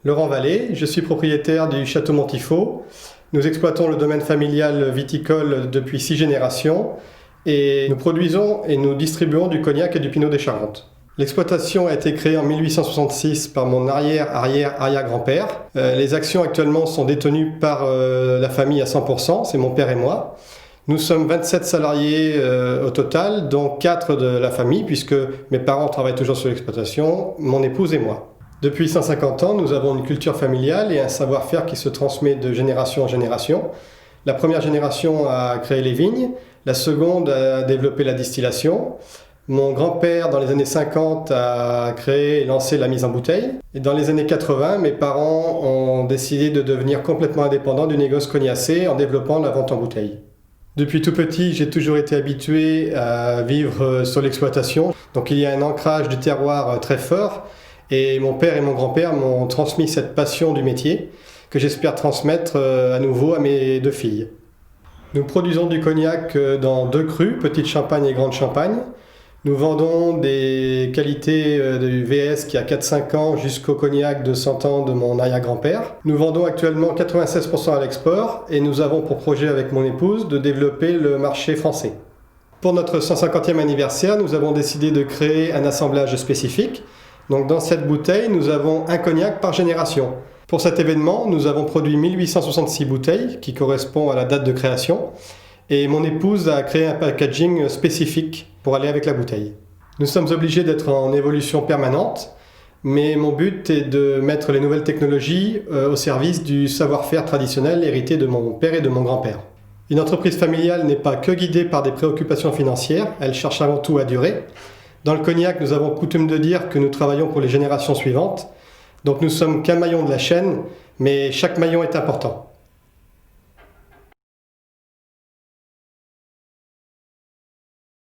Laurent Vallée, je suis propriétaire du Château Montifaux. Nous exploitons le domaine familial viticole depuis 6 générations et nous produisons et nous distribuons du cognac et du pinot des Charentes. L'exploitation a été créée en 1866 par mon arrière-arrière-arrière-grand-père. Les actions actuellement sont détenues par la famille à 100%, c'est mon père et moi. Nous sommes 27 salariés au total, dont 4 de la famille, puisque mes parents travaillent toujours sur l'exploitation, mon épouse et moi. Depuis 150 ans, nous avons une culture familiale et un savoir-faire qui se transmet de génération en génération. La première génération a créé les vignes, la seconde a développé la distillation. Mon grand-père, dans les années 50, a créé et lancé la mise en bouteille. Et dans les années 80, mes parents ont décidé de devenir complètement indépendants du négoce cognacé en développant la vente en bouteille. Depuis tout petit, j'ai toujours été habitué à vivre sur l'exploitation. Donc il y a un ancrage du terroir très fort. Et mon père et mon grand-père m'ont transmis cette passion du métier que j'espère transmettre à nouveau à mes 2 filles. Nous produisons du cognac dans 2 crus, Petite Champagne et Grande Champagne. Nous vendons des qualités du VS qui a 4-5 ans jusqu'au cognac de 100 ans de mon arrière-grand-père. Nous vendons actuellement 96% à l'export et nous avons pour projet avec mon épouse de développer le marché français. Pour notre 150e anniversaire, nous avons décidé de créer un assemblage spécifique. Donc dans cette bouteille, nous avons un cognac par génération. Pour cet événement, nous avons produit 1866 bouteilles, qui correspond à la date de création, et mon épouse a créé un packaging spécifique pour aller avec la bouteille. Nous sommes obligés d'être en évolution permanente, mais mon but est de mettre les nouvelles technologies au service du savoir-faire traditionnel hérité de mon père et de mon grand-père. Une entreprise familiale n'est pas que guidée par des préoccupations financières, elle cherche avant tout à durer. Dans le cognac, nous avons coutume de dire que nous travaillons pour les générations suivantes. Donc nous sommes qu'un maillon de la chaîne, mais chaque maillon est important.